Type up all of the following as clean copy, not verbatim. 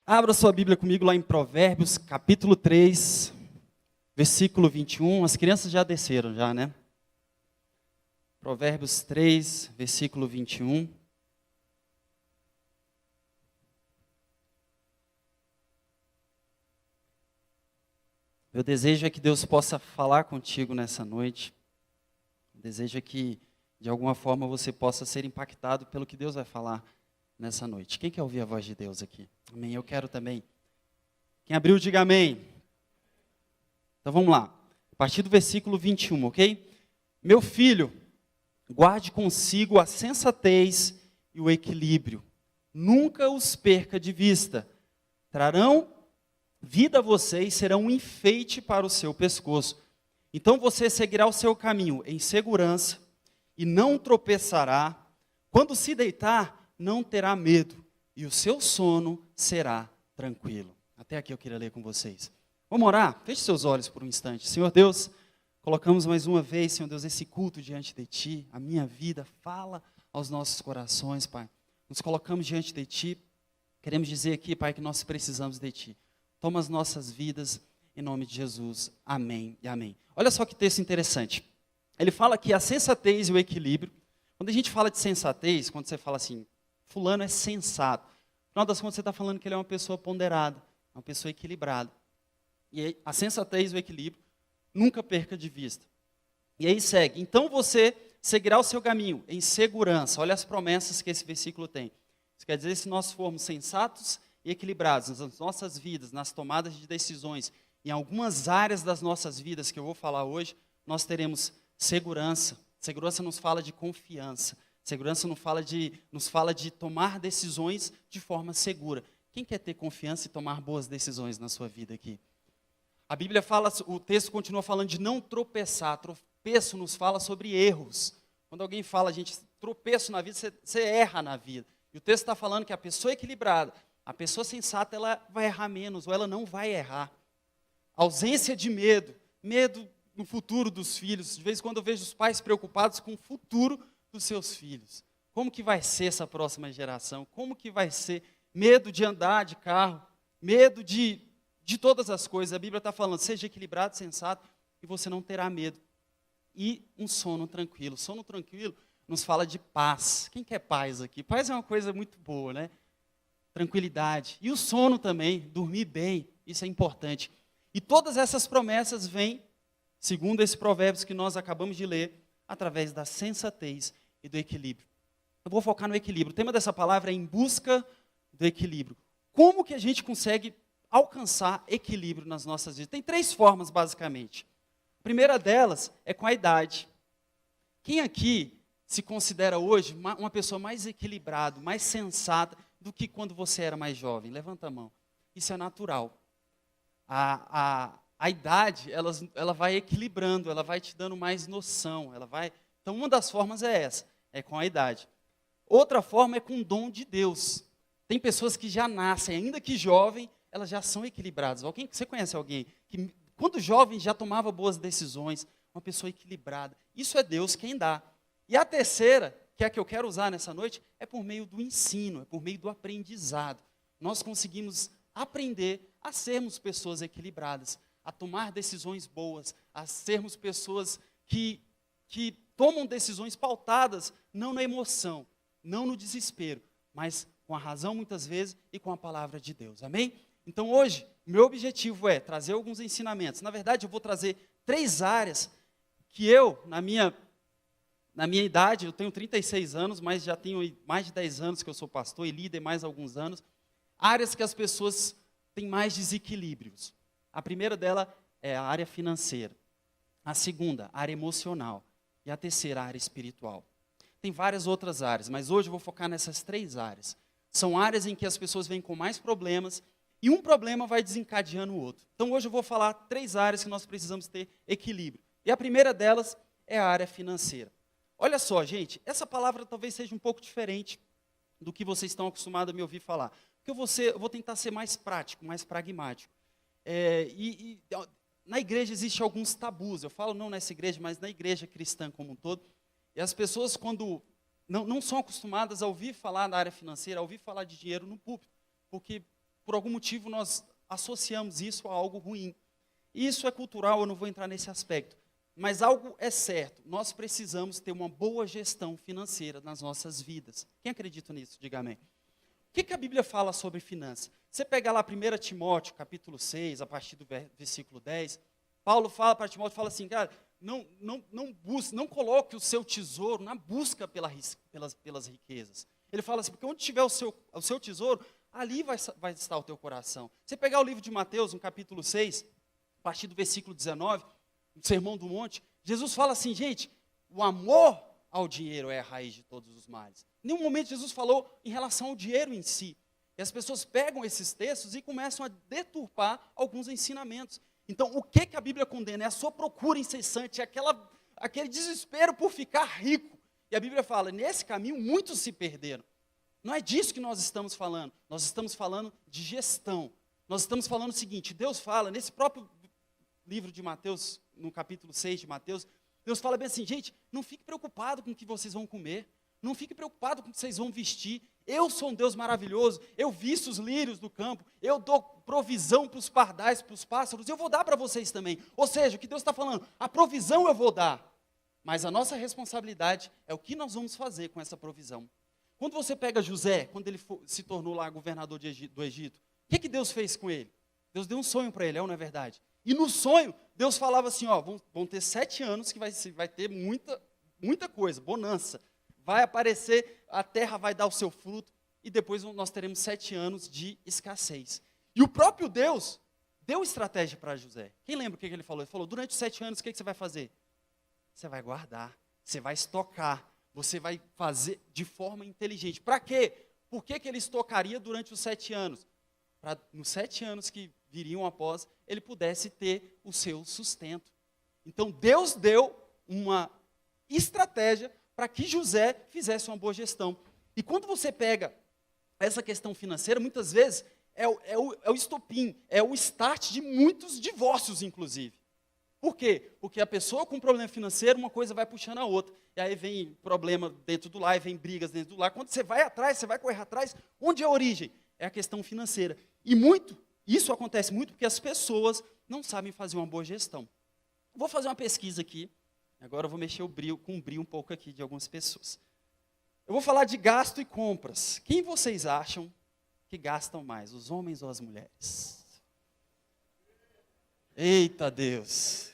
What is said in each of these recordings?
Abra sua Bíblia comigo lá em Provérbios, capítulo 3, versículo 21. As crianças já desceram, já, né? Provérbios 3, versículo 21. Meu desejo é que Deus possa falar contigo nessa noite. O desejo é que, de alguma forma, você possa ser impactado pelo que Deus vai falar nessa noite. Quem quer ouvir a voz de Deus aqui? Amém, eu quero também. Quem abriu, diga amém. Então vamos lá. A partir do versículo 21, ok? Meu filho, guarde consigo a sensatez e o equilíbrio. Nunca os perca de vista. Trarão vida a você e serão um enfeite para o seu pescoço. Então você seguirá o seu caminho em segurança e não tropeçará. Quando se deitar, não terá medo e o seu sono será tranquilo. Até aqui eu queria ler com vocês. Vamos orar? Feche seus olhos por um instante. Senhor Deus, colocamos mais uma vez, Senhor Deus, esse culto diante de Ti. A minha vida fala aos nossos corações, Pai. Nos colocamos diante de Ti. Queremos dizer aqui, Pai, que nós precisamos de Ti. Toma as nossas vidas, em nome de Jesus. Amém e amém. Olha só que texto interessante. Ele fala que a sensatez e o equilíbrio. Quando a gente fala de sensatez, quando você fala assim, fulano é sensato. No final das contas, você está falando que ele é uma pessoa ponderada, uma pessoa equilibrada. E aí, a sensatez e o equilíbrio, nunca perca de vista. E aí segue. Então você seguirá o seu caminho em segurança. Olha as promessas que esse versículo tem. Isso quer dizer, se nós formos sensatos e equilibrados nas nossas vidas, nas tomadas de decisões, em algumas áreas das nossas vidas que eu vou falar hoje, nós teremos segurança. Segurança nos fala de confiança. Segurança nos fala de tomar decisões de forma segura. Quem quer ter confiança e tomar boas decisões na sua vida aqui? A Bíblia fala, o texto continua falando de não tropeçar. Tropeço nos fala sobre erros. Quando alguém fala, gente, tropeço na vida, você erra na vida. E o texto está falando que a pessoa equilibrada, a pessoa sensata, ela vai errar menos, ou ela não vai errar. Ausência de medo, medo no futuro dos filhos. De vez em quando eu vejo os pais preocupados com o futuro dos seus filhos. Como que vai ser essa próxima geração? Como que vai ser? Medo de andar de carro, medo de todas as coisas. A Bíblia está falando, seja equilibrado, sensato, e você não terá medo. E um sono tranquilo. Sono tranquilo nos fala de paz. Quem quer paz aqui? Paz é uma coisa muito boa, né? Tranquilidade. E o sono também, dormir bem, isso é importante. E todas essas promessas vêm, segundo esse provérbios que nós acabamos de ler, através da sensatez e do equilíbrio. Eu vou focar no equilíbrio. O tema dessa palavra é em busca do equilíbrio. Como que a gente consegue alcançar equilíbrio nas nossas vidas? Tem 3 formas, basicamente. A primeira delas é com a idade. Quem aqui se considera hoje uma pessoa mais equilibrada, mais sensata do que quando você era mais jovem? Levanta a mão. Isso é natural. A idade, ela vai equilibrando, ela vai te dando mais noção. Então, uma das formas é essa, é com a idade. Outra forma é com o dom de Deus. Tem pessoas que já nascem, ainda que jovem, elas já são equilibradas. Você conhece alguém que, quando jovem, já tomava boas decisões, uma pessoa equilibrada? Isso é Deus quem dá. E a terceira, que é a que eu quero usar nessa noite, é por meio do ensino, é por meio do aprendizado. Nós conseguimos aprender a sermos pessoas equilibradas, a tomar decisões boas, a sermos pessoas que tomam decisões pautadas não na emoção, não no desespero, mas com a razão muitas vezes e com a palavra de Deus. Amém? Então hoje, meu objetivo é trazer alguns ensinamentos. Na verdade, eu vou trazer 3 áreas que eu, na minha idade, eu tenho 36 anos, mas já tenho mais de 10 anos que eu sou pastor e líder, mais alguns anos, áreas que as pessoas têm mais desequilíbrios. A primeira dela é a área financeira. A segunda, a área emocional. E a terceira, a área espiritual. Tem várias outras áreas, mas hoje eu vou focar nessas 3 áreas. São áreas em que as pessoas vêm com mais problemas e um problema vai desencadeando o outro. Então hoje eu vou falar 3 áreas que nós precisamos ter equilíbrio. E a primeira delas é a área financeira. Olha só, gente, essa palavra talvez seja um pouco diferente do que vocês estão acostumados a me ouvir falar. Porque eu vou tentar ser mais prático, mais pragmático. na igreja existem alguns tabus. Eu falo não nessa igreja, mas na igreja cristã como um todo. E as pessoas, quando não são acostumadas a ouvir falar da área financeira, a ouvir falar de dinheiro no púlpito, porque por algum motivo nós associamos isso a algo ruim. E isso é cultural, eu não vou entrar nesse aspecto. Mas algo é certo, nós precisamos ter uma boa gestão financeira nas nossas vidas. Quem acredita nisso? Diga amém. O que a Bíblia fala sobre finanças? Você pega lá 1 Timóteo, capítulo 6, a partir do versículo 10, Paulo fala para Timóteo, fala assim, cara, não coloque o seu tesouro na busca pelas riquezas. Ele fala assim, porque onde tiver o seu tesouro, ali vai estar o teu coração. Você pegar o livro de Mateus, no capítulo 6, a partir do versículo 19, no Sermão do Monte, Jesus fala assim, gente, o amor ao dinheiro é a raiz de todos os males. Em nenhum momento Jesus falou em relação ao dinheiro em si. E as pessoas pegam esses textos e começam a deturpar alguns ensinamentos. Então, o que a Bíblia condena? É a sua procura incessante, é aquele desespero por ficar rico. E a Bíblia fala, nesse caminho muitos se perderam. Não é disso que nós estamos falando. Nós estamos falando de gestão. Nós estamos falando o seguinte, Deus fala, nesse próprio livro de Mateus, no capítulo 6 de Mateus, Deus fala bem assim, gente, não fique preocupado com o que vocês vão comer, não fique preocupado com o que vocês vão vestir, eu sou um Deus maravilhoso, eu visto os lírios do campo, eu dou provisão para os pardais, para os pássaros, eu vou dar para vocês também. Ou seja, o que Deus está falando, a provisão eu vou dar, mas a nossa responsabilidade é o que nós vamos fazer com essa provisão. Quando você pega José, quando ele se tornou lá governador do Egito, o que Deus fez com ele? Deus deu um sonho para ele, é ou não é verdade? E no sonho, Deus falava assim, ó, vão ter 7 anos que vai ter muita coisa, bonança. Vai aparecer, a terra vai dar o seu fruto, e depois nós teremos 7 anos de escassez. E o próprio Deus deu estratégia para José. Quem lembra o que ele falou? Ele falou, durante os 7 anos, o que você vai fazer? Você vai guardar, você vai estocar, você vai fazer de forma inteligente. Para quê? Por que ele estocaria durante os 7 anos? Para nos 7 anos que viriam após, ele pudesse ter o seu sustento. Então, Deus deu uma estratégia para que José fizesse uma boa gestão. E quando você pega essa questão financeira, muitas vezes é o estopim, é o start de muitos divórcios, inclusive. Por quê? Porque a pessoa com problema financeiro, uma coisa vai puxando a outra. E aí vem problema dentro do lar, vem brigas dentro do lar. Quando você vai atrás, você vai correr atrás, onde é a origem? É a questão financeira. E isso acontece muito porque as pessoas não sabem fazer uma boa gestão. Vou fazer uma pesquisa aqui. Agora eu vou mexer com o brio um pouco aqui de algumas pessoas. Eu vou falar de gasto e compras. Quem vocês acham que gastam mais, os homens ou as mulheres? Eita Deus!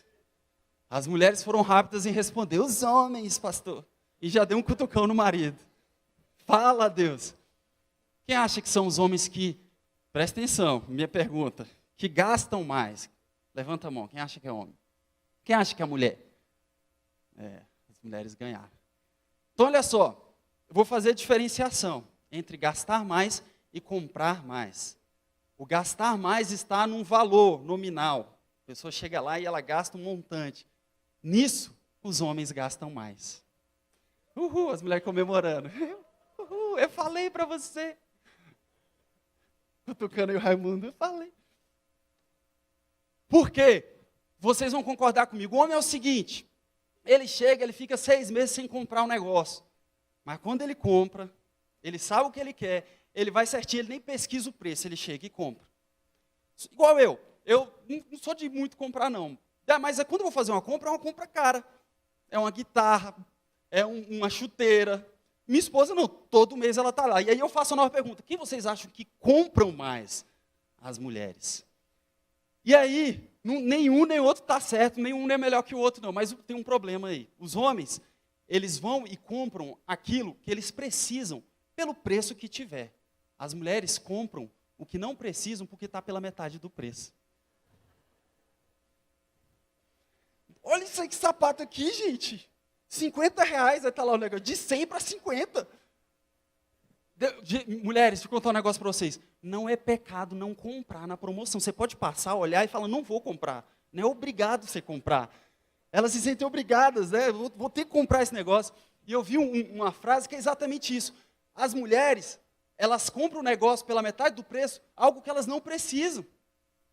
As mulheres foram rápidas em responder, os homens, pastor. E já deu um cutucão no marido. Fala, Deus. Quem acha que são os homens que, presta atenção, minha pergunta, que gastam mais? Levanta a mão, quem acha que é homem? Quem acha que é mulher? As mulheres ganharam. Então, olha só, eu vou fazer a diferenciação entre gastar mais e comprar mais. O gastar mais está num valor nominal. A pessoa chega lá e ela gasta um montante. Nisso, os homens gastam mais. Uhul, as mulheres comemorando. Uhul, eu falei para você. Cutucando aí o Raimundo, eu falei. Por quê? Vocês vão concordar comigo. O homem é o seguinte, ele chega, ele fica 6 meses sem comprar um negócio. Mas quando ele compra, ele sabe o que ele quer, ele vai certinho, ele nem pesquisa o preço, ele chega e compra. Igual eu não sou de muito comprar não. Mas quando eu vou fazer uma compra, é uma compra cara. É uma guitarra, é uma chuteira. Minha esposa não, todo mês ela está lá. E aí eu faço a nova pergunta, quem vocês acham que compram mais? As mulheres. E aí, nenhum nem outro está certo, nenhum é melhor que o outro não, mas tem um problema aí. Os homens, eles vão e compram aquilo que eles precisam, pelo preço que tiver. As mulheres compram o que não precisam, porque está pela metade do preço. Olha isso aí, que sapato aqui, gente. R$50, aí está lá o negócio, de 100 para 50. Mulheres, deixa eu contar um negócio para vocês. Não é pecado não comprar na promoção. Você pode passar, olhar e falar, não vou comprar. Não é obrigado você comprar. Elas se sentem obrigadas, né? Vou ter que comprar esse negócio. E eu vi uma frase que é exatamente isso. As mulheres, elas compram o negócio pela metade do preço, algo que elas não precisam.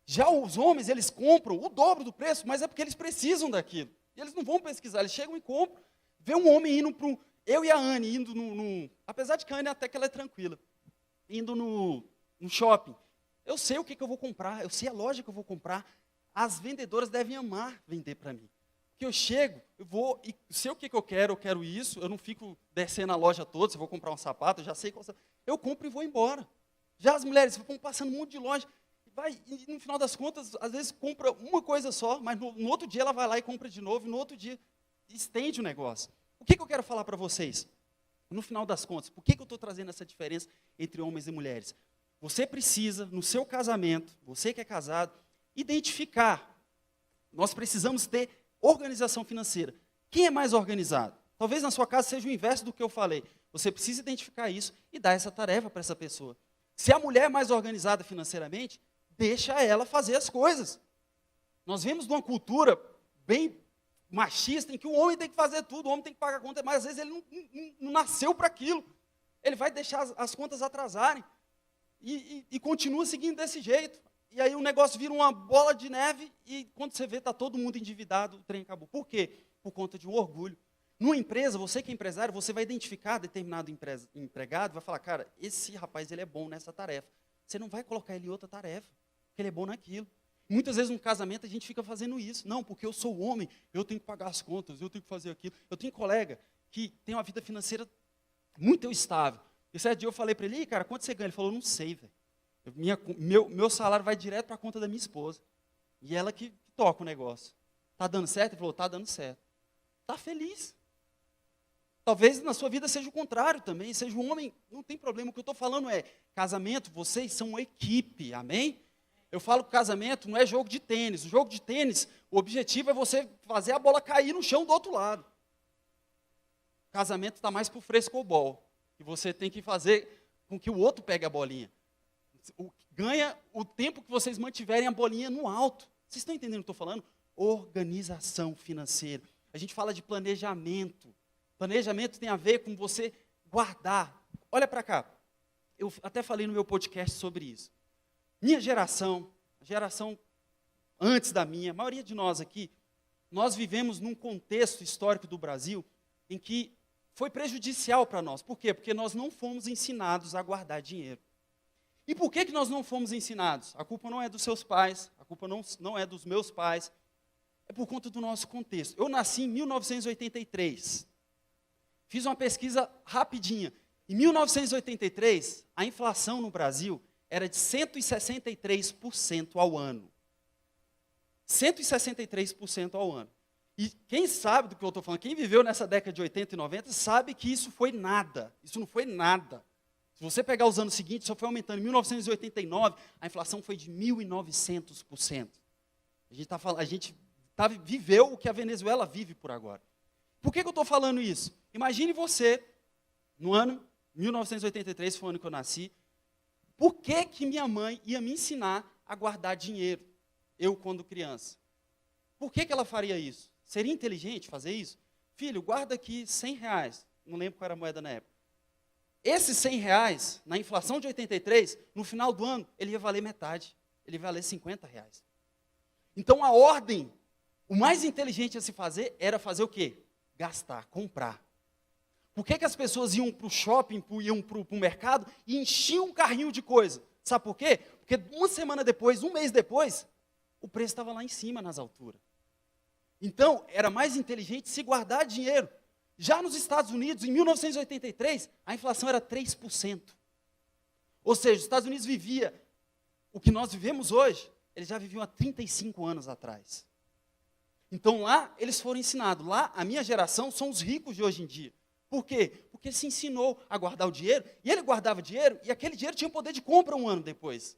Já os homens, eles compram o dobro do preço, mas é porque eles precisam daquilo. E eles não vão pesquisar, eles chegam e compram. Vê um homem indo para eu e a Anne indo apesar de que a Anne até que ela é tranquila, indo no shopping. Eu sei o que eu vou comprar, eu sei a loja que eu vou comprar. As vendedoras devem amar vender para mim. Porque eu chego, eu vou, e sei o que eu quero isso, eu não fico descendo a loja toda, se eu vou comprar um sapato, eu já sei qual sapato. Eu compro e vou embora. Já as mulheres vão passando um monte de loja, e no final das contas, às vezes compra uma coisa só, mas no outro dia ela vai lá e compra de novo, e no outro dia estende o negócio. O que eu quero falar para vocês? No final das contas, por que eu estou trazendo essa diferença entre homens e mulheres? Você precisa, no seu casamento, você que é casado, identificar. Nós precisamos ter organização financeira. Quem é mais organizado? Talvez na sua casa seja o inverso do que eu falei. Você precisa identificar isso e dar essa tarefa para essa pessoa. Se a mulher é mais organizada financeiramente, deixa ela fazer as coisas. Nós vemos numa cultura bem machista em que o homem tem que fazer tudo, o homem tem que pagar a conta, mas às vezes ele não nasceu para aquilo. Ele vai deixar as contas atrasarem e continua seguindo desse jeito. E aí o negócio vira uma bola de neve e quando você vê, está todo mundo endividado, o trem acabou. Por quê? Por conta de um orgulho. Numa empresa, você que é empresário, você vai identificar determinado empregado, vai falar, cara, esse rapaz ele é bom nessa tarefa. Você não vai colocar ele em outra tarefa, porque ele é bom naquilo. Muitas vezes no casamento a gente fica fazendo isso. Não, porque eu sou homem, eu tenho que pagar as contas, eu tenho que fazer aquilo. Eu tenho um colega que tem uma vida financeira muito estável. E certo dia eu falei para ele, cara, quanto você ganha? Ele falou, não sei, velho. Meu salário vai direto para a conta da minha esposa. E ela que toca o negócio. Está dando certo? Ele falou, está dando certo. Está feliz. Talvez na sua vida seja o contrário também, seja um homem, não tem problema. O que eu estou falando é, casamento, vocês são uma equipe, amém? Eu falo que casamento não é jogo de tênis. O jogo de tênis, o objetivo é você fazer a bola cair no chão do outro lado. Casamento está mais para o frescobol. E você tem que fazer com que o outro pegue a bolinha. Ganha o tempo que vocês mantiverem a bolinha no alto. Vocês estão entendendo o que eu estou falando? Organização financeira. A gente fala de planejamento. Planejamento tem a ver com você guardar. Olha para cá. Eu até falei no meu podcast sobre isso. Minha geração, a geração antes da minha, a maioria de nós aqui, nós vivemos num contexto histórico do Brasil em que foi prejudicial para nós. Por quê? Porque nós não fomos ensinados a guardar dinheiro. E por que nós não fomos ensinados? A culpa não é dos seus pais, a culpa não é dos meus pais, é por conta do nosso contexto. Eu nasci em 1983. Fiz uma pesquisa rapidinha. Em 1983, a inflação no Brasil era de 163% ao ano. 163% ao ano. E quem sabe do que eu estou falando, quem viveu nessa década de 80 e 90, sabe que isso foi nada. Isso não foi nada. Se você pegar os anos seguintes, só foi aumentando. Em 1989, a inflação foi de 1.900%. A gente viveu o que a Venezuela vive por agora. Por que eu estou falando isso? Imagine você, no ano 1983, foi o ano que eu nasci, por que minha mãe ia me ensinar a guardar dinheiro, eu quando criança? Por que ela faria isso? Seria inteligente fazer isso? Filho, guarda aqui R$100, não lembro qual era a moeda na época. Esses R$100, na inflação de 83, no final do ano, ele ia valer metade, ele ia valer R$50. Então a ordem, o mais inteligente a se fazer, era fazer o quê? Gastar, comprar. Por que as pessoas iam para o shopping, iam para o mercado e enchiam um carrinho de coisa? Sabe por quê? Porque uma semana depois, um mês depois, o preço estava lá em cima, nas alturas. Então, era mais inteligente se guardar dinheiro. Já nos Estados Unidos, em 1983, a inflação era 3%. Ou seja, os Estados Unidos vivia o que nós vivemos hoje, eles já viviam há 35 anos atrás. Então, lá, eles foram ensinados. Lá, a minha geração são os ricos de hoje em dia. Por quê? Porque se ensinou a guardar o dinheiro, e ele guardava dinheiro, e aquele dinheiro tinha poder de compra um ano depois.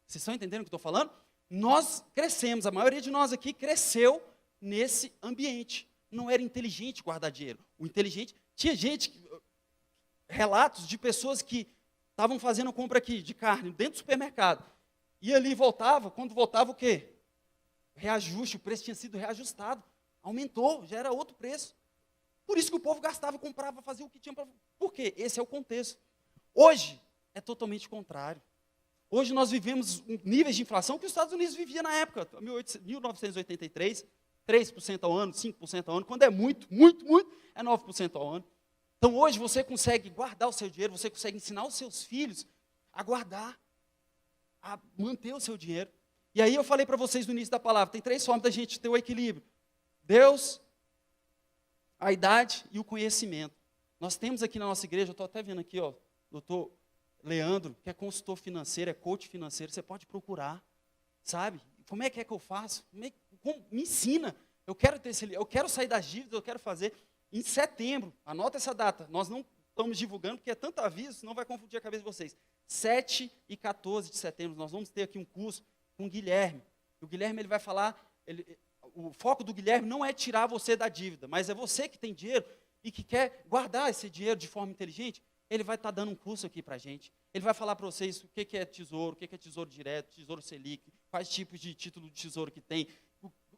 Vocês estão entendendo o que eu estou falando? Nós crescemos, a maioria de nós aqui cresceu nesse ambiente. Não era inteligente guardar dinheiro. O inteligente, tinha relatos de pessoas que estavam fazendo compra aqui de carne dentro do supermercado. E ali voltava, quando voltava o quê? Reajuste, o preço tinha sido reajustado. Aumentou, já era outro preço. Por isso que o povo gastava, comprava, fazia o que tinha para... Por quê? Esse é o contexto. Hoje é totalmente contrário. Hoje nós vivemos níveis de inflação que os Estados Unidos viviam na época, 1983, 3% ao ano, 5% ao ano. Quando é muito, é 9% ao ano. Então hoje você consegue guardar o seu dinheiro, você consegue ensinar os seus filhos a guardar, a manter o seu dinheiro. E aí eu falei para vocês no início da palavra, tem 3 formas da gente ter o equilíbrio. Deus, a idade e o conhecimento. Nós temos aqui na nossa igreja, eu estou até vendo aqui, ó, doutor Leandro, que é consultor financeiro, é coach financeiro, você pode procurar, sabe? Como é que eu faço? Me ensina. Eu quero ter eu quero sair das dívidas, eu quero fazer. Em setembro, anota essa data, nós não estamos divulgando, porque é tanto aviso, senão vai confundir a cabeça de vocês. 7 e 14 de setembro, nós vamos ter aqui um curso com o Guilherme. O Guilherme ele vai falar, o foco do Guilherme não é tirar você da dívida, mas é você que tem dinheiro e que quer guardar esse dinheiro de forma inteligente. Ele vai estar dando um curso aqui para a gente. Ele vai falar para vocês o que é tesouro, o que é tesouro direto, tesouro Selic, quais tipos de título de tesouro que tem,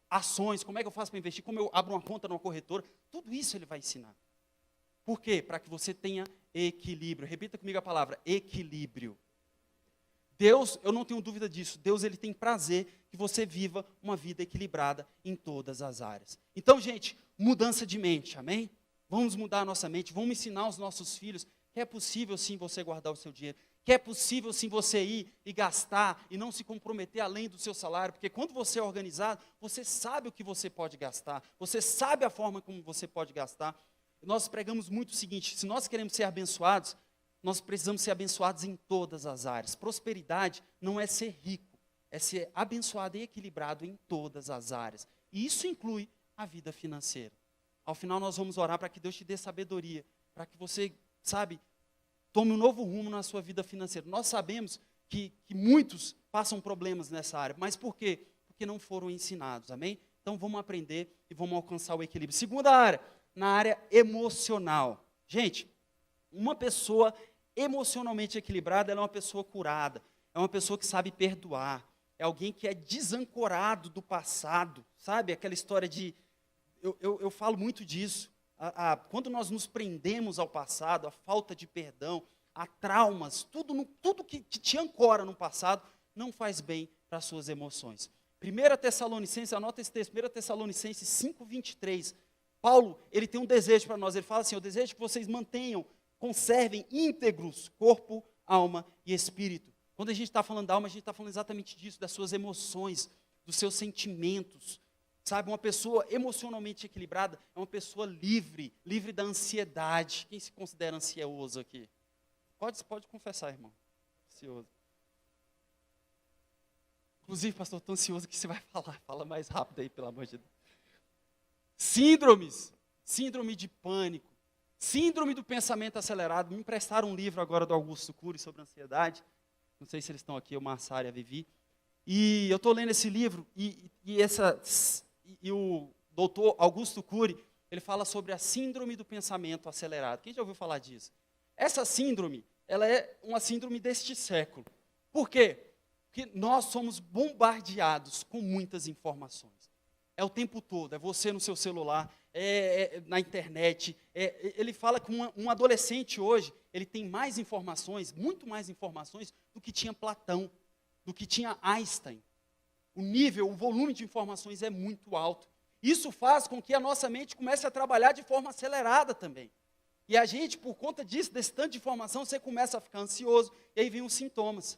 ações, como é que eu faço para investir, como eu abro uma conta numa corretora. Tudo isso ele vai ensinar. Por quê? Para que você tenha equilíbrio. Repita comigo a palavra, equilíbrio. Deus, eu não tenho dúvida disso, Deus ele tem prazer que você viva uma vida equilibrada em todas as áreas. Então, gente, mudança de mente, amém? Vamos mudar a nossa mente, vamos ensinar os nossos filhos que é possível sim você guardar o seu dinheiro, que é possível sim você ir e gastar e não se comprometer além do seu salário, porque quando você é organizado, você sabe o que você pode gastar, você sabe a forma como você pode gastar. Nós pregamos muito o seguinte, se nós queremos ser abençoados, nós precisamos ser abençoados em todas as áreas. Prosperidade não é ser rico, é ser abençoado e equilibrado em todas as áreas. E isso inclui a vida financeira. Ao final nós vamos orar para que Deus te dê sabedoria, para que você, sabe, tome um novo rumo na sua vida financeira. Nós sabemos que muitos passam problemas nessa área, mas por quê? Porque não foram ensinados, amém? Então vamos aprender e vamos alcançar o equilíbrio. Segunda área, na área emocional. Gente, uma pessoa emocionalmente equilibrada, ela é uma pessoa curada, é uma pessoa que sabe perdoar, é alguém que é desancorado do passado, sabe? Aquela história de, eu falo muito disso, quando nós nos prendemos ao passado, a falta de perdão, a traumas, tudo que te ancora no passado, não faz bem para as suas emoções. 1 Tessalonicenses, anota esse texto, 1 Tessalonicenses 5:23, Paulo, ele tem um desejo para nós, ele fala assim, eu desejo que vocês conservem íntegros corpo, alma e espírito. Quando a gente está falando da alma, a gente está falando exatamente disso, das suas emoções, dos seus sentimentos. Sabe, uma pessoa emocionalmente equilibrada é uma pessoa livre da ansiedade. Quem se considera ansioso aqui? Pode confessar, irmão. Ansioso. Inclusive, pastor, estou ansioso que você vai falar. Fala mais rápido aí, pelo amor de Deus. Síndromes. Síndrome de pânico. Síndrome do pensamento acelerado. Me emprestaram um livro agora do Augusto Cury sobre ansiedade. Não sei se eles estão aqui, o Massari e a Vivi. E eu estou lendo esse livro e o doutor Augusto Cury, ele fala sobre a síndrome do pensamento acelerado. Quem já ouviu falar disso? Essa síndrome, ela é uma síndrome deste século. Por quê? Porque nós somos bombardeados com muitas informações. É o tempo todo, é você no seu celular, na internet. Ele fala que um adolescente hoje, ele tem mais informações, muito mais informações do que tinha Platão, do que tinha Einstein. O volume de informações é muito alto. Isso faz com que a nossa mente comece a trabalhar de forma acelerada também. E a gente, por conta disso, desse tanto de informação, você começa a ficar ansioso, e aí vem os sintomas.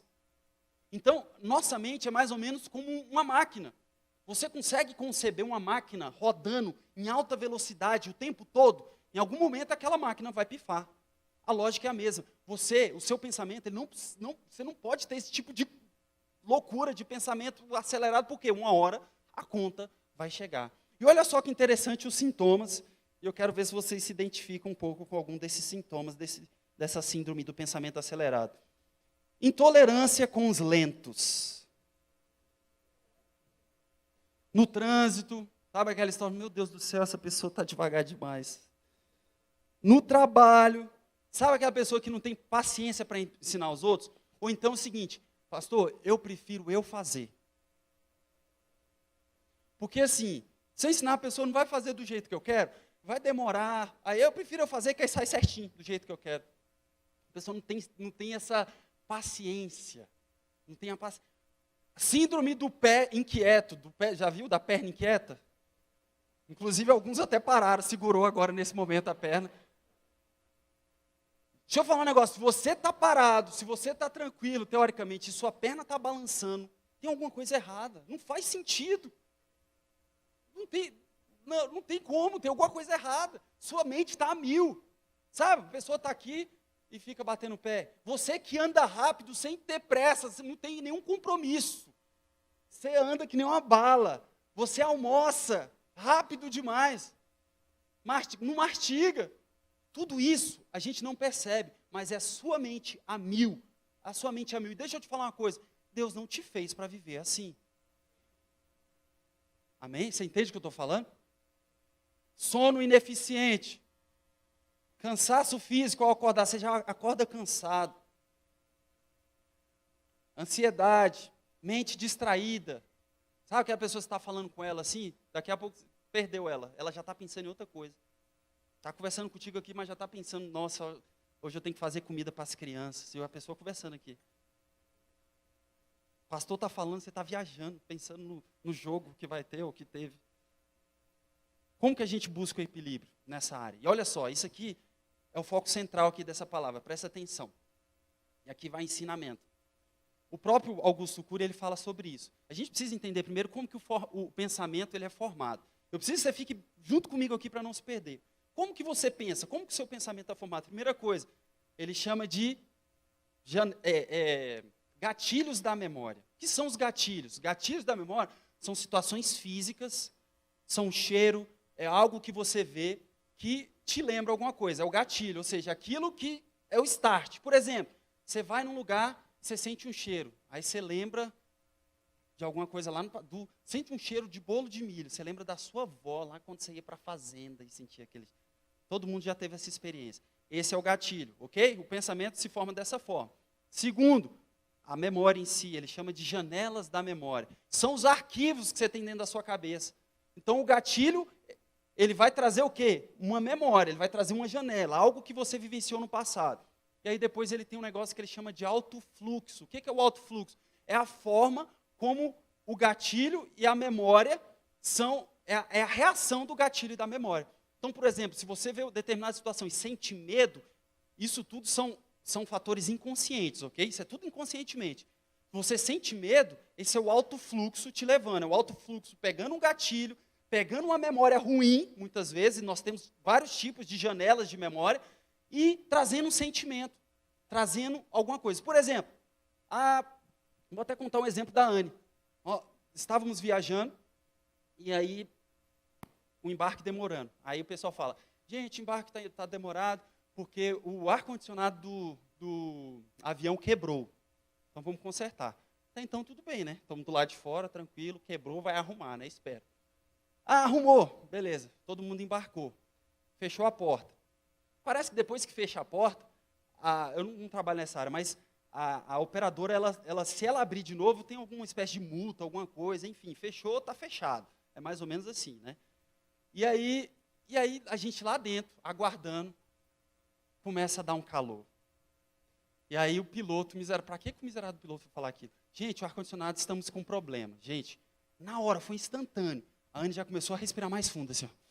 Então, nossa mente é mais ou menos como uma máquina. Você consegue conceber uma máquina rodando em alta velocidade o tempo todo? Em algum momento aquela máquina vai pifar. A lógica é a mesma. O seu pensamento, você não pode ter esse tipo de loucura de pensamento acelerado, porque uma hora a conta vai chegar. E olha só que interessante os sintomas, e eu quero ver se vocês se identificam um pouco com algum desses sintomas, dessa síndrome do pensamento acelerado. Intolerância com os lentos. No trânsito, sabe aquela história, meu Deus do céu, essa pessoa está devagar demais. No trabalho, sabe aquela pessoa que não tem paciência para ensinar os outros? Ou então é o seguinte, pastor, eu prefiro eu fazer. Porque assim, se eu ensinar a pessoa, não vai fazer do jeito que eu quero, vai demorar. Aí eu prefiro eu fazer, que aí sai certinho, do jeito que eu quero. A pessoa não tem essa paciência. Não tem a paciência. Síndrome do pé inquieto, já viu da perna inquieta? Inclusive alguns até pararam, segurou agora nesse momento a perna. Deixa eu falar um negócio, se você está parado, se você está tranquilo, teoricamente, e sua perna está balançando, tem alguma coisa errada, não faz sentido. Não tem como, tem alguma coisa errada. Sua mente está a 1000. Sabe, a pessoa está aqui e fica batendo o pé. Você que anda rápido, sem ter pressa, você não tem nenhum compromisso. Você anda que nem uma bala. Você almoça rápido demais. Não mastiga. Tudo isso a gente não percebe, mas é a sua mente a 1000. A sua mente a 1000. E deixa eu te falar uma coisa. Deus não te fez para viver assim. Amém? Você entende o que eu estou falando? Sono ineficiente. Cansaço físico ao acordar. Você já acorda cansado. Ansiedade. Mente distraída. Sabe que a pessoa está falando com ela assim? Daqui a pouco perdeu ela. Ela já está pensando em outra coisa. Está conversando contigo aqui, mas já está pensando, nossa, hoje eu tenho que fazer comida para as crianças. E a pessoa conversando aqui. O pastor está falando, você está viajando, pensando no jogo que vai ter ou que teve. Como que a gente busca o equilíbrio nessa área? E olha só, isso aqui é o foco central aqui dessa palavra, presta atenção. E aqui vai ensinamento. O próprio Augusto Cury, ele fala sobre isso. A gente precisa entender primeiro como que o pensamento ele é formado. Eu preciso que você fique junto comigo aqui para não se perder. Como que você pensa? Como que o seu pensamento está formado? Primeira coisa, ele chama de gatilhos da memória. O que são os gatilhos? Gatilhos da memória são situações físicas, são cheiro, é algo que você vê que te lembra alguma coisa. É o gatilho, ou seja, aquilo que é o start. Por exemplo, você vai num lugar, você sente um cheiro, aí você lembra de alguma coisa lá, sente um cheiro de bolo de milho, você lembra da sua avó lá quando você ia para a fazenda e sentia aquele... Todo mundo já teve essa experiência. Esse é o gatilho, ok? O pensamento se forma dessa forma. Segundo, a memória em si, ele chama de janelas da memória. São os arquivos que você tem dentro da sua cabeça. Então, o gatilho, ele vai trazer o quê? Uma memória, ele vai trazer uma janela, algo que você vivenciou no passado. E aí, depois, ele tem um negócio que ele chama de alto fluxo. O que é o alto fluxo? É a forma como o gatilho e a memória é a reação do gatilho e da memória. Então, por exemplo, se você vê determinada situação e sente medo, isso tudo são fatores inconscientes, ok? Isso é tudo inconscientemente. Você sente medo, esse é o alto fluxo te levando. É o alto fluxo pegando um gatilho, pegando uma memória ruim, muitas vezes, nós temos vários tipos de janelas de memória, e trazendo um sentimento, trazendo alguma coisa. Por exemplo, vou até contar um exemplo da Anne. Estávamos viajando, e aí o embarque demorando. Aí o pessoal fala, gente, o embarque está demorado, porque o ar-condicionado do avião quebrou. Então vamos consertar. Então tudo bem, né? Estamos do lado de fora, tranquilo, quebrou, vai arrumar, né? Espera. Arrumou, beleza. Todo mundo embarcou. Fechou a porta. Parece que depois que fecha a porta, eu não trabalho nessa área, mas a operadora, se ela abrir de novo, tem alguma espécie de multa, alguma coisa, enfim, fechou, está fechado. É mais ou menos assim, né? E aí a gente lá dentro, aguardando, começa a dar um calor. E aí o piloto, para que o miserável piloto foi falar aquilo? Gente, o ar-condicionado, estamos com um problema. Gente, na hora, foi instantâneo. A Anne já começou a respirar mais fundo, assim, ó.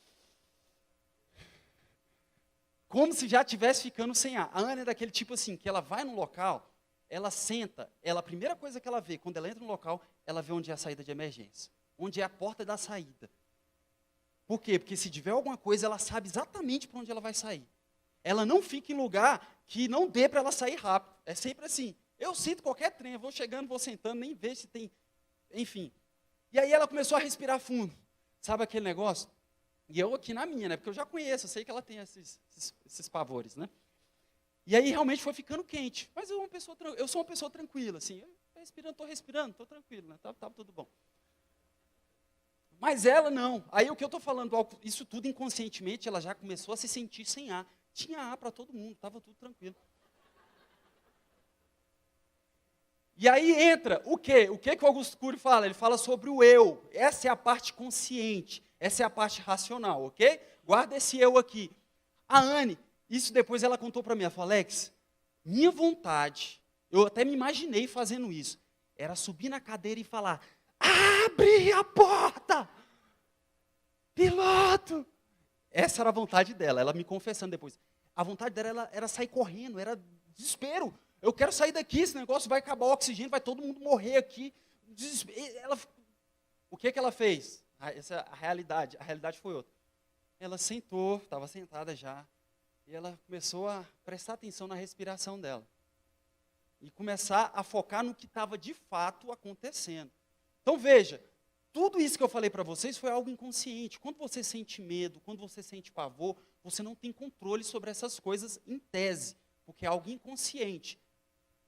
Como se já estivesse ficando sem ar. A Anne é daquele tipo assim, que ela vai no local, ela senta, a primeira coisa que ela vê, quando ela entra no local, ela vê onde é a saída de emergência. Onde é a porta da saída. Por quê? Porque se tiver alguma coisa, ela sabe exatamente para onde ela vai sair. Ela não fica em lugar que não dê para ela sair rápido. É sempre assim. Eu sinto qualquer trem, eu vou chegando, vou sentando, nem vejo se tem... Enfim. E aí ela começou a respirar fundo. Sabe aquele negócio? E eu aqui na minha, né? Porque eu já conheço, eu sei que ela tem esses pavores, né? E aí realmente foi ficando quente. Mas eu sou uma pessoa tranquila, assim. Estou respirando, estou tranquilo, né? Tá tudo bom. Mas ela não. Aí o que eu estou falando, isso tudo inconscientemente, ela já começou a se sentir sem ar. Tinha ar para todo mundo, estava tudo tranquilo. E aí entra o quê? O que o Augusto Cury fala? Ele fala sobre o eu. Essa é a parte consciente, essa é a parte racional, ok? Guarda esse eu aqui. A Anne, isso depois ela contou para mim, ela falou, Alex, minha vontade, eu até me imaginei fazendo isso, era subir na cadeira e falar, abre a porta! Piloto! Essa era a vontade dela, ela me confessando depois. A vontade dela era sair correndo, era desespero. Eu quero sair daqui, esse negócio vai acabar o oxigênio, vai todo mundo morrer aqui. O que ela fez? Essa é a realidade foi outra. Ela sentou, estava sentada já, e ela começou a prestar atenção na respiração dela. E começar a focar no que estava de fato acontecendo. Então veja, tudo isso que eu falei para vocês foi algo inconsciente. Quando você sente medo, quando você sente pavor, você não tem controle sobre essas coisas em tese, porque é algo inconsciente.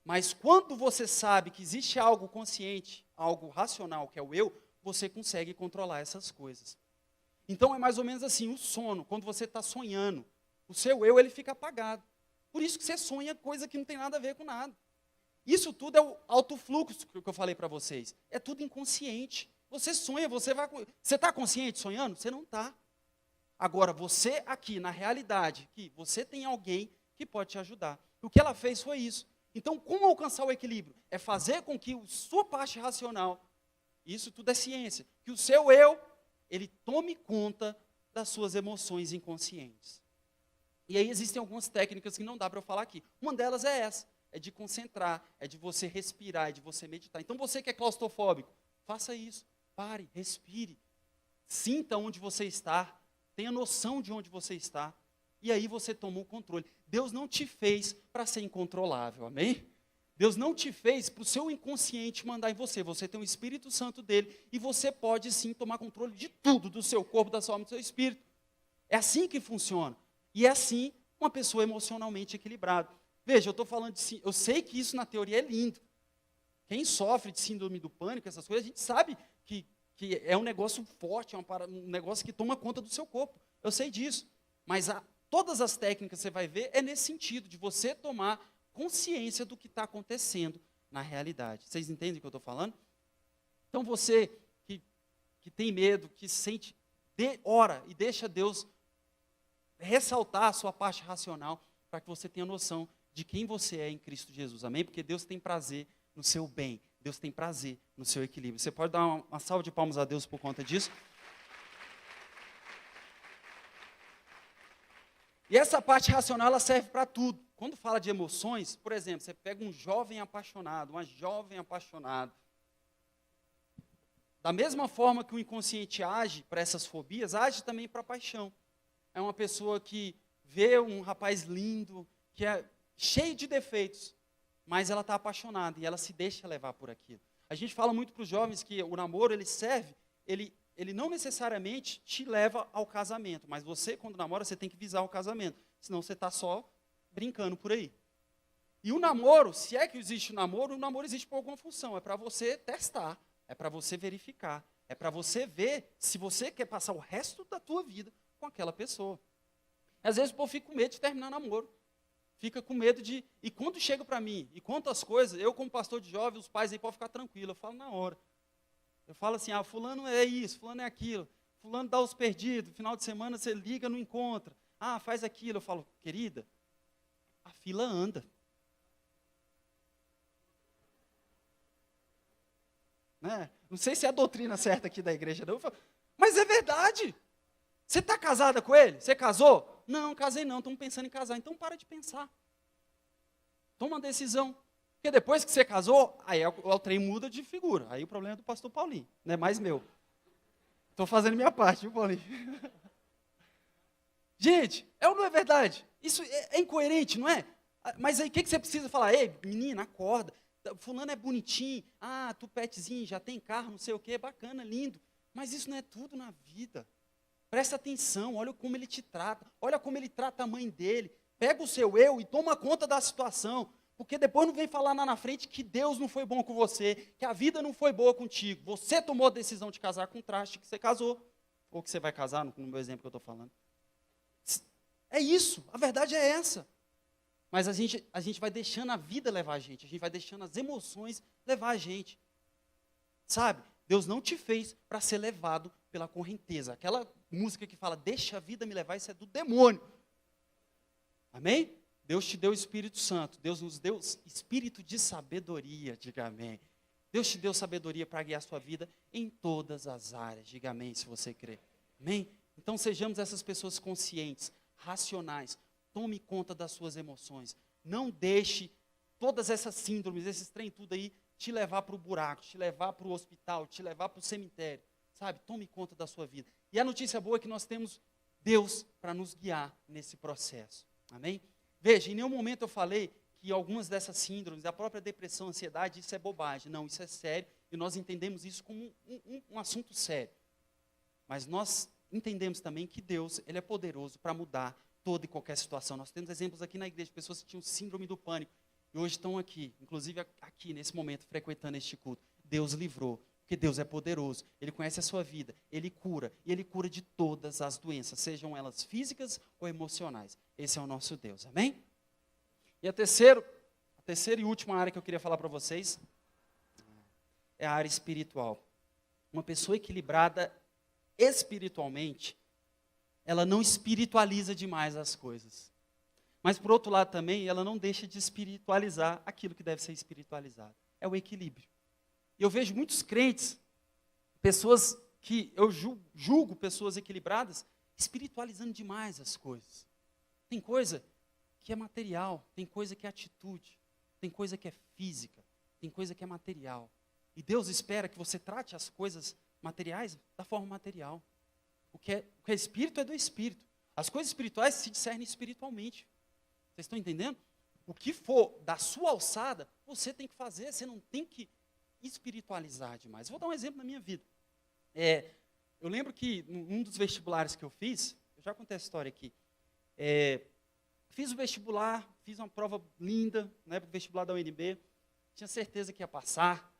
Mas quando você sabe que existe algo consciente, algo racional, que é o eu, você consegue controlar essas coisas. Então é mais ou menos assim, o sono, quando você está sonhando, o seu eu ele fica apagado. Por isso que você sonha coisa que não tem nada a ver com nada. Isso tudo é o alto fluxo que eu falei para vocês. É tudo inconsciente. Você sonha, você está consciente sonhando? Você não está. Agora, você aqui, na realidade, que você tem alguém que pode te ajudar. O que ela fez foi isso. Então, como alcançar o equilíbrio? É fazer com que a sua parte racional, isso tudo é ciência, que o seu eu, ele tome conta das suas emoções inconscientes. E aí existem algumas técnicas que não dá para eu falar aqui. Uma delas é essa, é de concentrar, é de você respirar, é de você meditar. Então, você que é claustrofóbico, faça isso. Pare, respire, sinta onde você está, tenha noção de onde você está, e aí você toma o controle. Deus não te fez para ser incontrolável, amém? Deus não te fez para o seu inconsciente mandar em você. Você tem o Espírito Santo dele, e você pode sim tomar controle de tudo, do seu corpo, da sua alma, do seu espírito. É assim que funciona, e é assim uma pessoa emocionalmente equilibrada. Veja, eu estou falando de eu sei que isso na teoria é lindo. Quem sofre de síndrome do pânico, essas coisas, a gente sabe que é um negócio forte, um negócio que toma conta do seu corpo. Eu sei disso. Mas todas as técnicas que você vai ver é nesse sentido, de você tomar consciência do que está acontecendo na realidade. Vocês entendem o que eu estou falando? Então você que tem medo, que sente, ora e deixa Deus ressaltar a sua parte racional, para que você tenha noção de quem você é em Cristo Jesus. Amém? Porque Deus tem prazer no seu bem. Deus tem prazer no seu equilíbrio. Você pode dar uma salva de palmas a Deus por conta disso? E essa parte racional, ela serve para tudo. Quando fala de emoções, por exemplo, você pega um jovem apaixonado, uma jovem apaixonada. Da mesma forma que o inconsciente age para essas fobias, age também para a paixão. É uma pessoa que vê um rapaz lindo, que é cheio de defeitos, mas ela está apaixonada e ela se deixa levar por aquilo. A gente fala muito para os jovens que o namoro, ele serve, ele não necessariamente te leva ao casamento, mas você, quando namora, você tem que visar o casamento, senão você está só brincando por aí. E o namoro, se é que existe o namoro existe por alguma função, é para você testar, é para você verificar, é para você ver se você quer passar o resto da tua vida com aquela pessoa. Às vezes o povo fica com medo de terminar namoro. Fica com medo de... E quando chega para mim e conta as coisas, eu como pastor de jovens, os pais aí podem ficar tranquilos, eu falo na hora. Eu falo assim, fulano é isso, fulano é aquilo, fulano dá os perdidos, final de semana você liga, não encontra. Faz aquilo. Eu falo, querida, a fila anda. Né? Não sei se é a doutrina certa aqui da igreja, não. Eu falo, mas é verdade. Você está casada com ele? Você casou? Não, casei não, estamos pensando em casar. Então para de pensar. Toma uma decisão. Porque depois que você casou, aí o trem muda de figura. Aí o problema é do pastor Paulinho, não é mais meu. Estou fazendo minha parte, viu, Paulinho? Gente, é ou não é verdade? Isso é incoerente, não é? Mas aí o que você precisa falar? Ei, menina, acorda. Fulano é bonitinho. Tupetezinho, já tem carro, não sei o quê, bacana, lindo. Mas isso não é tudo na vida. Presta atenção, olha como ele te trata, olha como ele trata a mãe dele. Pega o seu eu e toma conta da situação, porque depois não vem falar lá na frente que Deus não foi bom com você, que a vida não foi boa contigo. Você tomou a decisão de casar com o traste que você casou, ou que você vai casar, no meu exemplo que eu estou falando. É isso, a verdade é essa. Mas a gente vai deixando a vida levar a gente vai deixando as emoções levar a gente. Sabe? Deus não te fez para ser levado pela correnteza. Aquela música que fala, deixa a vida me levar, isso é do demônio. Amém? Deus te deu o Espírito Santo. Deus nos deu espírito de sabedoria, diga amém. Deus te deu sabedoria para guiar a sua vida em todas as áreas. Diga amém se você crê. Amém? Então sejamos essas pessoas conscientes, racionais. Tome conta das suas emoções. Não deixe todas essas síndromes, esses trem tudo aí, te levar para o buraco, te levar para o hospital, te levar para o cemitério. Sabe? Tome conta da sua vida. E a notícia boa é que nós temos Deus para nos guiar nesse processo. Amém? Veja, em nenhum momento eu falei que algumas dessas síndromes, a própria depressão, ansiedade, isso é bobagem. Não, isso é sério e nós entendemos isso como um assunto sério. Mas nós entendemos também que Deus, Ele é poderoso para mudar toda e qualquer situação. Nós temos exemplos aqui na igreja, pessoas que tinham síndrome do pânico e hoje estão aqui, inclusive aqui nesse momento, frequentando este culto. Deus livrou, porque Deus é poderoso, Ele conhece a sua vida, Ele cura, e Ele cura de todas as doenças, sejam elas físicas ou emocionais. Esse é o nosso Deus, amém? E a terceira e última área que eu queria falar para vocês é a área espiritual. Uma pessoa equilibrada espiritualmente, ela não espiritualiza demais as coisas. Mas, por outro lado também, ela não deixa de espiritualizar aquilo que deve ser espiritualizado. É o equilíbrio. E eu vejo muitos crentes, pessoas que eu julgo pessoas equilibradas, espiritualizando demais as coisas. Tem coisa que é material, tem coisa que é atitude, tem coisa que é física, tem coisa que é material. E Deus espera que você trate as coisas materiais da forma material. O que é espírito é do espírito. As coisas espirituais se discernem espiritualmente. Vocês estão entendendo? O que for da sua alçada, você tem que fazer, você não tem que espiritualizar demais. Vou dar um exemplo na minha vida. Eu lembro que num dos vestibulares que eu fiz, eu já contei essa história aqui, fiz o vestibular, fiz uma prova linda, na época do vestibular da UNB, tinha certeza que ia passar.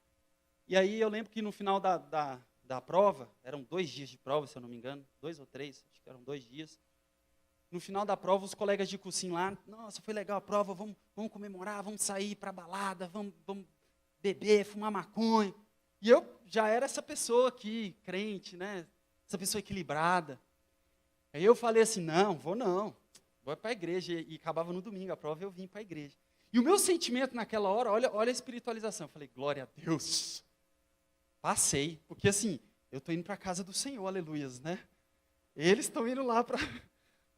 E aí eu lembro que no final da prova, eram 2 dias de prova, se eu não me engano, 2 ou 3, acho que eram 2 dias. No final da prova, os colegas de cursinho lá, nossa, foi legal a prova, vamos comemorar, vamos sair para balada, vamos beber, fumar maconha. E eu já era essa pessoa aqui, crente, né? Essa pessoa equilibrada. Aí eu falei assim, não, vou para a igreja. E acabava no domingo a prova, eu vim para a igreja. E o meu sentimento naquela hora, olha a espiritualização. Eu falei, glória a Deus. Passei, porque assim, eu estou indo para a casa do Senhor, aleluias, né? Eles estão indo lá para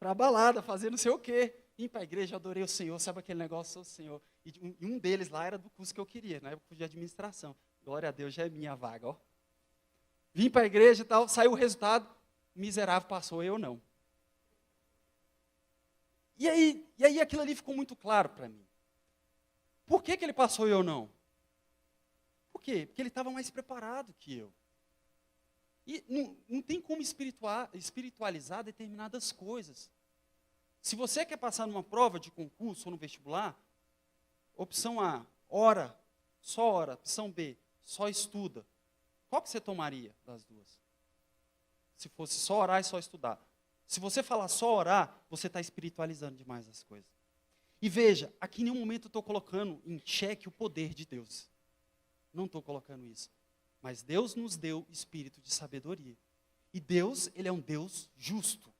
a balada, fazer não sei o quê. Vim para a igreja, adorei o Senhor, sabe aquele negócio, sou o Senhor. E um deles lá era do curso que eu queria, na época de administração. Glória a Deus, já é minha vaga, ó. Vim para a igreja e tal, saiu o resultado, miserável passou, eu não. E aí aquilo ali ficou muito claro para mim. Por que ele passou e eu não? Por quê? Porque ele estava mais preparado que eu. E não tem como espiritualizar determinadas coisas. Se você quer passar numa prova de concurso ou no vestibular, opção A, ora, só ora. Opção B, só estuda. Qual que você tomaria das duas? Se fosse só orar e só estudar. Se você falar só orar, você está espiritualizando demais as coisas. E veja, aqui em nenhum momento eu estou colocando em xeque o poder de Deus. Não estou colocando isso. Mas Deus nos deu espírito de sabedoria. E Deus, Ele é um Deus justo.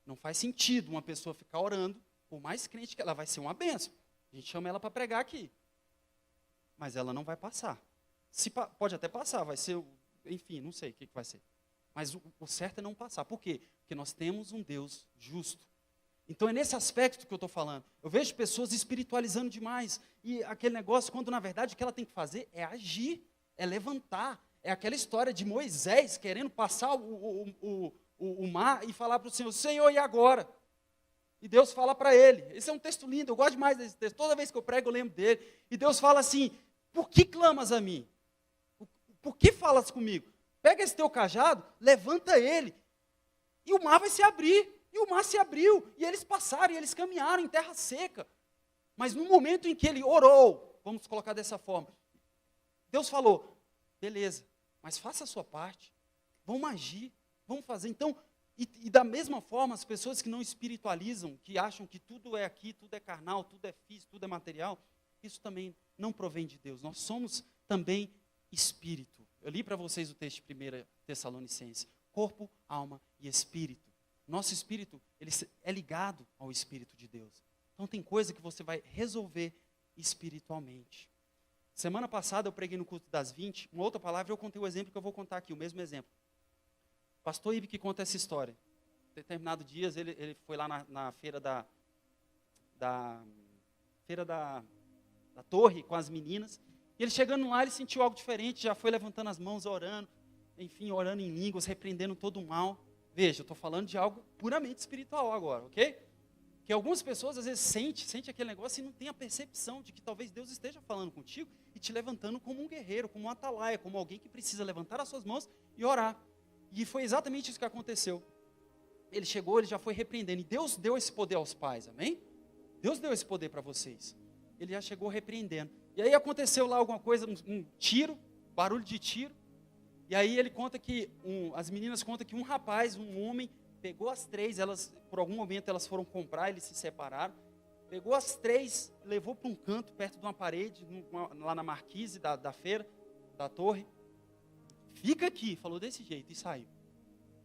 Não faz sentido uma pessoa ficar orando, por mais crente que ela vai ser uma bênção. A gente chama ela para pregar aqui. Mas ela não vai passar. Pode até passar, vai ser, enfim, não sei o que vai ser. Mas o certo é não passar. Por quê? Porque nós temos um Deus justo. Então é nesse aspecto que eu estou falando. Eu vejo pessoas espiritualizando demais. E aquele negócio, quando na verdade o que ela tem que fazer é agir, é levantar. É aquela história de Moisés querendo passar o mar e falar para o Senhor, Senhor, e agora? E Deus fala para ele. Esse é um texto lindo, eu gosto demais desse texto. Toda vez que eu prego eu lembro dele. E Deus fala assim, por que clamas a mim? Por que falas comigo? Pega esse teu cajado, levanta ele, e o mar vai se abrir. E o mar se abriu, e eles passaram, e eles caminharam em terra seca. Mas no momento em que ele orou, vamos colocar dessa forma, Deus falou, beleza, mas faça a sua parte, vamos agir, vamos fazer. Então, e da mesma forma, as pessoas que não espiritualizam, que acham que tudo é aqui, tudo é carnal, tudo é físico, tudo é material, isso também não provém de Deus. Nós somos também espírito. Eu li para vocês o texto de 1 Tessalonicenses, corpo, alma e espírito. Nosso espírito, ele é ligado ao Espírito de Deus. Então tem coisa que você vai resolver espiritualmente. Semana passada eu preguei no culto das 20, uma outra palavra, eu contei o exemplo que eu vou contar aqui, o mesmo exemplo. Pastor Ibe que conta essa história. Em determinado dias, ele foi lá na feira da torre com as meninas, e ele chegando lá, ele sentiu algo diferente, já foi levantando as mãos, orando, enfim, orando em línguas, repreendendo todo o mal. Veja, eu estou falando de algo puramente espiritual agora, ok? Que algumas pessoas às vezes sente aquele negócio e não tem a percepção de que talvez Deus esteja falando contigo e te levantando como um guerreiro, como um atalaia, como alguém que precisa levantar as suas mãos e orar. E foi exatamente isso que aconteceu. Ele chegou, ele já foi repreendendo, e Deus deu esse poder aos pais, amém? Deus deu esse poder para vocês. Ele já chegou repreendendo. E aí aconteceu lá alguma coisa, um tiro, barulho de tiro. E aí ele conta que, as meninas contam que um rapaz, um homem, pegou as três, elas, por algum momento elas foram comprar, eles se separaram. Pegou as três, levou para um canto, perto de uma parede, lá na marquise da feira, da torre. Fica aqui, falou desse jeito e saiu.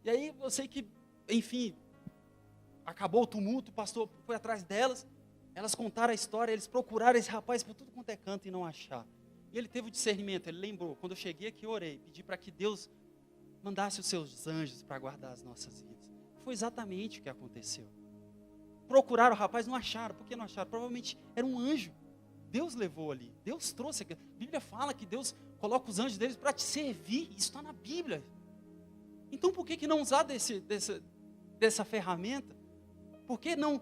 E aí eu sei que, enfim, acabou o tumulto, o pastor foi atrás delas. Elas contaram a história, eles procuraram esse rapaz por tudo quanto é canto e não acharam. E ele teve o discernimento, ele lembrou, quando eu cheguei aqui eu orei, pedi para que Deus mandasse os seus anjos para guardar as nossas vidas. Foi exatamente o que aconteceu. Procuraram o rapaz, não acharam. Por que não acharam? Provavelmente era um anjo. Deus levou ali, Deus trouxe. A Bíblia fala que Deus coloca os anjos deles para te servir, isso está na Bíblia. Então por que não usar dessa ferramenta? Por que não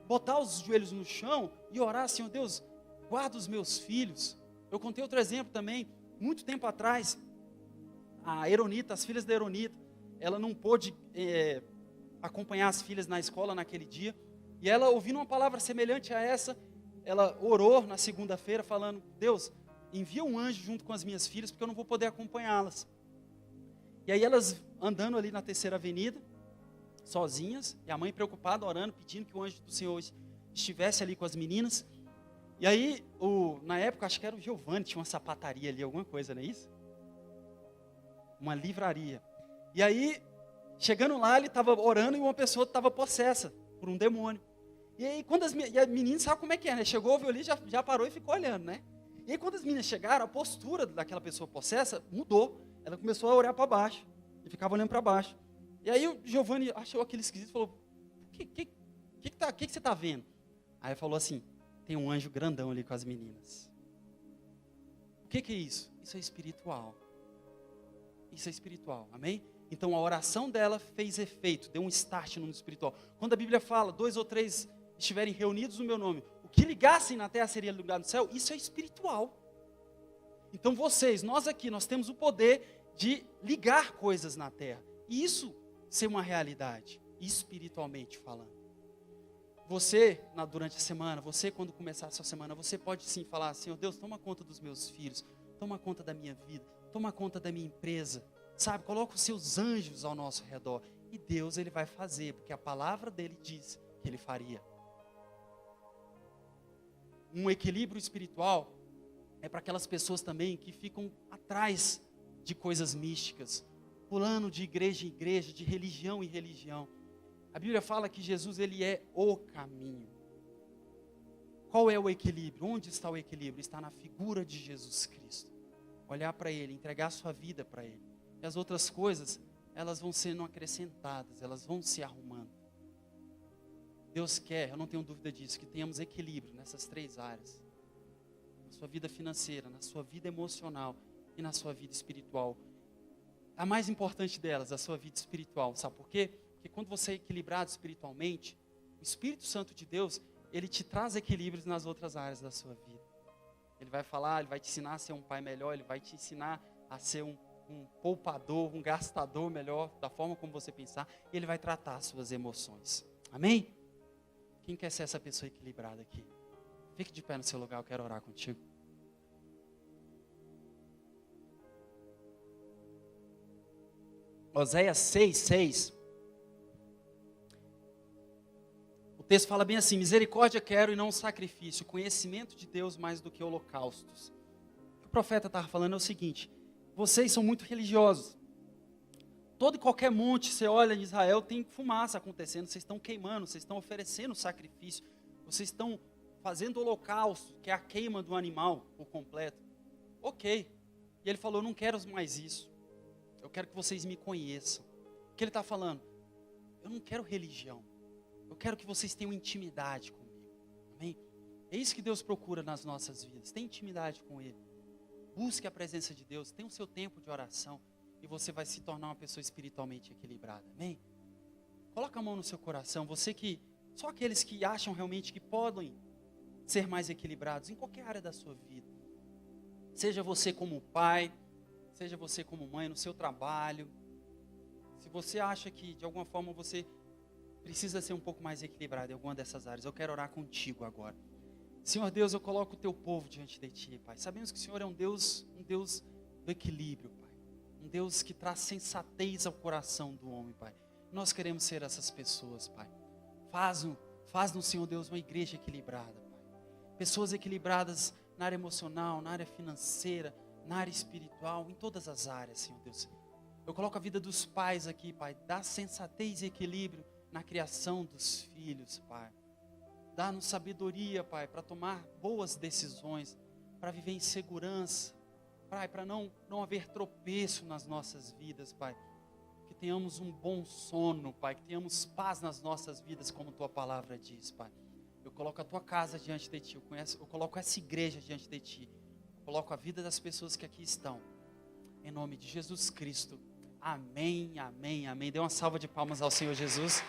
botar os joelhos no chão e orar, Senhor Deus, guarda os meus filhos? Eu contei outro exemplo também, muito tempo atrás, a Eronita, as filhas da Eronita, ela não pôde acompanhar as filhas na escola naquele dia, e ela, ouvindo uma palavra semelhante a essa, ela orou na segunda-feira falando, Deus, envia um anjo junto com as minhas filhas, porque eu não vou poder acompanhá-las. E aí elas andando ali na Terceira Avenida, sozinhas, e a mãe preocupada, orando, pedindo que o anjo do Senhor estivesse ali com as meninas. E aí, na época, acho que era o Giovanni, tinha uma sapataria ali, alguma coisa, não é isso? Uma livraria. E aí, chegando lá, ele estava orando e uma pessoa estava possessa por um demônio. E aí, quando as meninas, sabe como é que é, né? Chegou, viu ali, já parou e ficou olhando, né? E aí, quando as meninas chegaram, a postura daquela pessoa possessa mudou. Ela começou a olhar para baixo, e ficava olhando para baixo. E aí, o Giovanni achou aquele esquisito e falou, o que você está vendo? Aí ele falou assim, tem um anjo grandão ali com as meninas. O que é isso? Isso é espiritual. Isso é espiritual, amém? Então a oração dela fez efeito, deu um start no mundo espiritual. Quando a Bíblia fala, 2 ou 3 estiverem reunidos no meu nome, o que ligassem na terra seria ligado no céu, isso é espiritual. Então nós aqui, nós temos o poder de ligar coisas na terra. E isso ser uma realidade, espiritualmente falando. Você, durante a semana, você quando começar a sua semana, você pode sim falar, Senhor Deus, toma conta dos meus filhos, toma conta da minha vida, toma conta da minha empresa, sabe, coloca os seus anjos ao nosso redor, e Deus ele vai fazer, porque a palavra dele diz que ele faria. Um equilíbrio espiritual é para aquelas pessoas também que ficam atrás de coisas místicas, pulando de igreja em igreja, de religião em religião. A Bíblia fala que Jesus ele é o caminho. Qual é o equilíbrio? Onde está o equilíbrio? Está na figura de Jesus Cristo. Olhar para Ele, entregar a sua vida para Ele. E as outras coisas, elas vão sendo acrescentadas, elas vão se arrumando. Deus quer, eu não tenho dúvida disso, que tenhamos equilíbrio nessas 3 áreas. Na sua vida financeira, na sua vida emocional e na sua vida espiritual. A mais importante delas, a sua vida espiritual. Sabe por quê? Porque quando você é equilibrado espiritualmente, o Espírito Santo de Deus, ele te traz equilíbrios nas outras áreas da sua vida. Ele vai falar, ele vai te ensinar a ser um pai melhor, ele vai te ensinar a ser um poupador, um gastador melhor, da forma como você pensar, e ele vai tratar as suas emoções. Amém? Quem quer ser essa pessoa equilibrada aqui? Fique de pé no seu lugar, eu quero orar contigo. Oséias 6:6. O texto fala bem assim, misericórdia quero e não sacrifício, conhecimento de Deus mais do que holocaustos. O que o profeta estava falando é o seguinte, vocês são muito religiosos. Todo e qualquer monte, você olha em Israel, tem fumaça acontecendo, vocês estão queimando, vocês estão oferecendo sacrifício, vocês estão fazendo holocausto, que é a queima do animal por completo. ok. E ele falou, não quero mais isso. Eu quero que vocês me conheçam. O que ele está falando? Eu não quero religião. Eu quero que vocês tenham intimidade comigo. Amém? É isso que Deus procura nas nossas vidas. Tenha intimidade com Ele. Busque a presença de Deus. Tenha o seu tempo de oração. E você vai se tornar uma pessoa espiritualmente equilibrada. Amém? Coloca a mão no seu coração. Você que... Só aqueles que acham realmente que podem ser mais equilibrados em qualquer área da sua vida. Seja você como pai, seja você como mãe, no seu trabalho. Se você acha que de alguma forma você precisa ser um pouco mais equilibrado em alguma dessas áreas, eu quero orar contigo agora. Senhor Deus, eu coloco o teu povo diante de ti, Pai. Sabemos que o Senhor é um Deus do equilíbrio, Pai. Um Deus que traz sensatez ao coração do homem, Pai. Nós queremos ser essas pessoas, Pai. Faz no Senhor Deus uma igreja equilibrada, Pai. Pessoas equilibradas na área emocional, na área financeira, na área espiritual, em todas as áreas, Senhor Deus. Eu coloco a vida dos pais aqui, Pai. Dá sensatez e equilíbrio na criação dos filhos, Pai. Dá-nos sabedoria, Pai, para tomar boas decisões, para viver em segurança, Pai, para não haver tropeço nas nossas vidas, Pai. Que tenhamos um bom sono, Pai, que tenhamos paz nas nossas vidas, como Tua palavra diz, Pai. Eu coloco a Tua casa diante de Ti, eu coloco essa igreja diante de Ti, eu coloco a vida das pessoas que aqui estão, em nome de Jesus Cristo. Amém, amém, amém. Dê uma salva de palmas ao Senhor Jesus.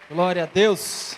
Glória a Deus.